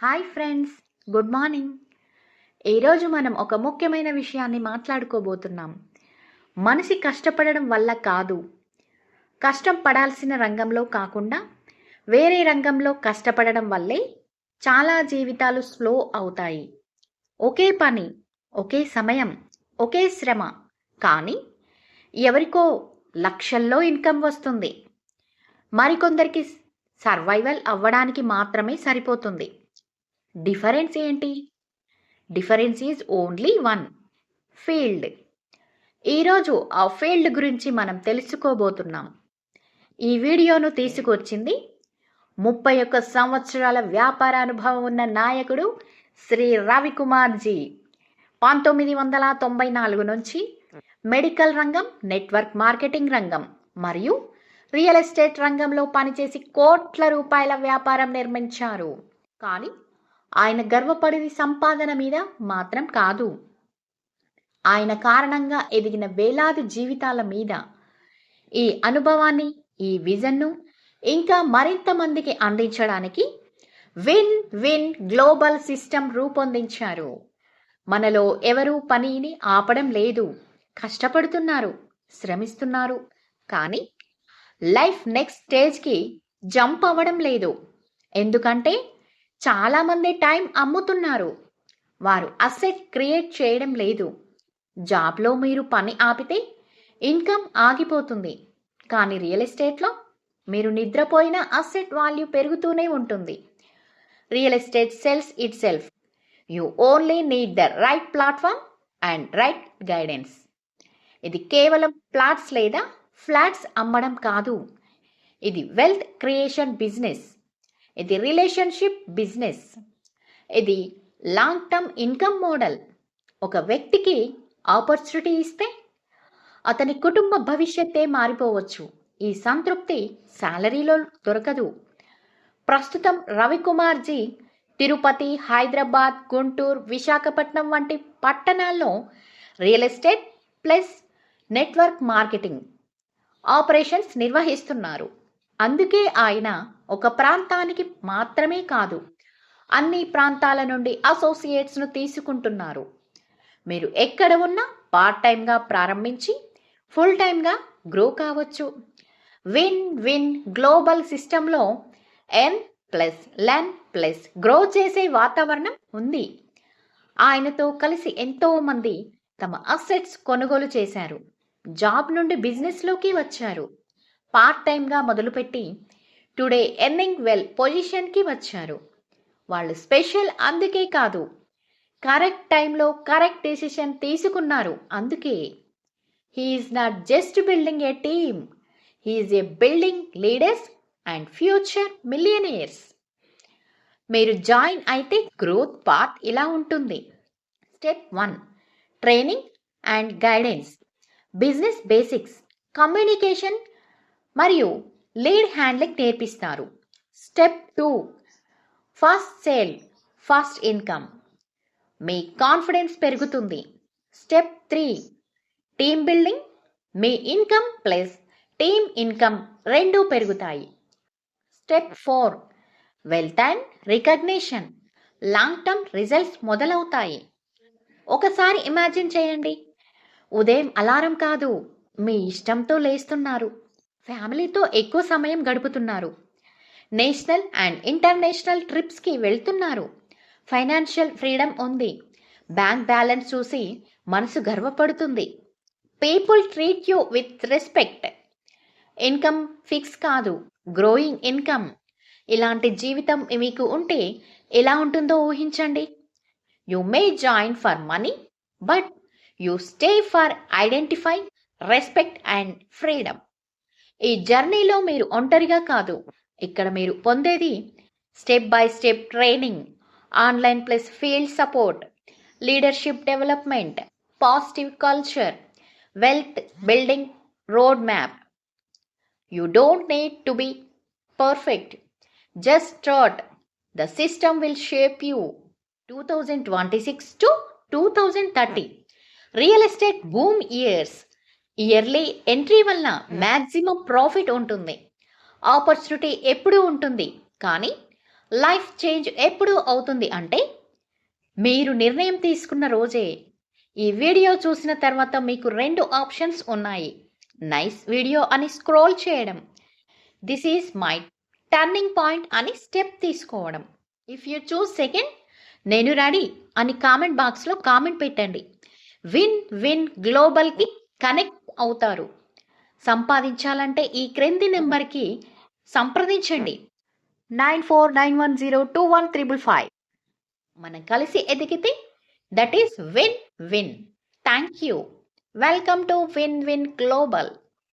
Hi friends, good morning. ఈరోజు మనం ఒక ముఖ్యమైన విషయాన్ని మాట్లాడుకోబోతున్నాం. మనిషి కష్టపడడం వల్ల కాదు, కష్టం పడాల్సిన రంగంలో కాకుండా వేరే రంగంలో కష్టపడడం వల్లే చాలా జీవితాలు స్లో అవుతాయి. ఒకే పని, ఒకే సమయం, ఒకే శ్రమ, కానీ ఎవరికో లక్షల్లో ఇన్కమ్ వస్తుంది. మరికొందరికి సర్వైవల్ అవ్వడానికి మాత్రమే సరిపోతుంది. డిఫరెన్స్ ఏంటి? Difference is only one, field. ఈరోజు ఆ ఫీల్డ్ గురించి మనం తెలుసుకోబోతున్నాం. ఈ వీడియోను తీసుకొచ్చింది 31 సంవత్సరాల వ్యాపార అనుభవం ఉన్న నాయకుడు శ్రీ రవికుమార్జీ. 1994 నుంచి మెడికల్ రంగం, నెట్వర్క్ మార్కెటింగ్ రంగం మరియు రియల్ ఎస్టేట్ రంగంలో పనిచేసి కోట్ల రూపాయల వ్యాపారం నిర్మించారు. కానీ ఆయన గర్వపడేది సంపాదన మీద మాత్రం కాదు, ఆయన కారణంగా ఎదిగిన వేలాది జీవితాల మీద. ఈ అనుభవాన్ని, ఈ విజన్ను ఇంకా మరింత మందికి అందించడానికి విన్ విన్ గ్లోబల్ సిస్టమ్ రూపొందించారు. మనలో ఎవరూ పనిని ఆపడం లేదు, కష్టపడుతున్నారు, శ్రమిస్తున్నారు, కానీ లైఫ్ నెక్స్ట్ స్టేజ్కి జంప్ అవ్వడం లేదు. ఎందుకంటే చాలామంది టైం అమ్ముతున్నారు, వారు అసెట్ క్రియేట్ చేయడం లేదు. జాబ్లో మీరు పని ఆపితే ఇన్కమ్ ఆగిపోతుంది, కానీ రియల్ ఎస్టేట్లో మీరు నిద్రపోయిన అసెట్ వాల్యూ పెరుగుతూనే ఉంటుంది. Real estate cells it self. You only need the right platform and right guidance. ఇది కేవలం ప్లాట్స్ లేదా ఫ్లాట్స్ అమ్మడం కాదు, ఇది వెల్త్ క్రియేషన్ బిజినెస్, ఇది రిలేషన్షిప్ బిజినెస్, ఇది లాంగ్ టర్మ్ ఇన్కమ్ మోడల్. ఒక వ్యక్తికి ఆపర్చునిటీ ఇస్తే అతని కుటుంబ భవిష్యత్తే మారిపోవచ్చు. ఈ సంతృప్తి శాలరీలో దొరకదు. ప్రస్తుతం రవికుమార్జీ తిరుపతి, హైదరాబాద్, గుంటూరు, విశాఖపట్నం వంటి పట్టణాల్లో real estate plus network marketing operations నిర్వహిస్తున్నారు. అందుకే ఆయన ఒక ప్రాంతానికి మాత్రమే కాదు, అన్ని ప్రాంతాల నుండి అసోసియేట్స్ను తీసుకుంటున్నారు. మీరు ఎక్కడ ఉన్నా పార్ట్ టైంగా ప్రారంభించి ఫుల్ టైంగా గ్రో కావచ్చు. విన్ విన్ గ్లోబల్ సిస్టంలో ఎన్ ప్లస్ లెన్ ప్లస్ గ్రో చేసే వాతావరణం ఉంది. ఆయనతో కలిసి ఎంతోమంది తమ అసెట్స్ కొనుగోలు చేశారు, జాబ్ నుండి బిజినెస్లోకి వచ్చారు, పార్ట్ టైంగా మొదలుపెట్టి టుడే ఎర్నింగ్ వెల్ పొజిషన్కి వచ్చారు. వాళ్ళు స్పెషల్ అందుకే కాదు, కరెక్ట్ టైంలో కరెక్ట్ డెసిషన్ తీసుకున్నారు. అందుకే he's not just building a team, he's a building leaders and future millionaires. మీరు జాయిన్ అయితే గ్రోత్ పాత్ ఇలా ఉంటుంది. Step 1, training and guidance, business basics, communication మరియు లీడ్ హ్యాండ్లింగ్ నేర్పిస్తారు. Step 2, fast sale, fast income, మీ confidence పెరుగుతుంది. Step 3, team building, మీ income plus team income రెండూ పెరుగుతాయి. Step 4, wealth and recognition, long term results మొదలవుతాయి. ఒకసారి ఇమాజిన్ చేయండి, ఉదయం అలారం కాదు, మీ ఇష్టంతో లేస్తున్నారు, ఫ్యామిలీతో ఎక్కువ సమయం గడుపుతున్నారు, నేషనల్ అండ్ ఇంటర్నేషనల్ ట్రిప్స్కి వెళ్తున్నారు, ఫైనాన్షియల్ ఫ్రీడమ్ ఉంది, బ్యాంక్ బ్యాలెన్స్ చూసి మనసు గర్వపడుతుంది, people treat you with respect, income fix కాదు, గ్రోయింగ్ ఇన్కమ్. ఇలాంటి జీవితం మీకు ఉంటే ఎలా ఉంటుందో ఊహించండి. You may join for money, but you stay for identify, respect and freedom. ఈ జర్నీలో మీరు ఒంటరిగా కాదు, ఇక్కడ మీరు పొందేది step by step training, online plus field support, leadership development, positive culture, wealth building road map. You don't need to be perfect, just start. The system will shape you. 2026 to 2030 real estate boom years. Early entry వలన maximum profit ఉంటుంది. Opportunity ఎప్పుడూ ఉంటుంది, కానీ life change ఎప్పుడు అవుతుంది అంటే మీరు నిర్ణయం తీసుకున్న రోజే. ఈ వీడియో చూసిన తర్వాత మీకు 2 ఆప్షన్స్ ఉన్నాయి. నైస్ వీడియో అని స్క్రోల్ చేయడం, this is my turning point అని స్టెప్ తీసుకోవడం. ఇఫ్ యూ చూస్ సెకండ్, నేను రెడీ అని కామెంట్ బాక్స్లో కామెంట్ పెట్టండి. విన్ విన్ గ్లోబల్కి కనెక్ట్ అవుతారు. సంపాదించాలంటే ఈ క్రింది నెంబర్కి సంప్రదించండి. 9491021555. మనం కలిసి ఎదిగితే that is win win. Thank you. Welcome to Win Win global.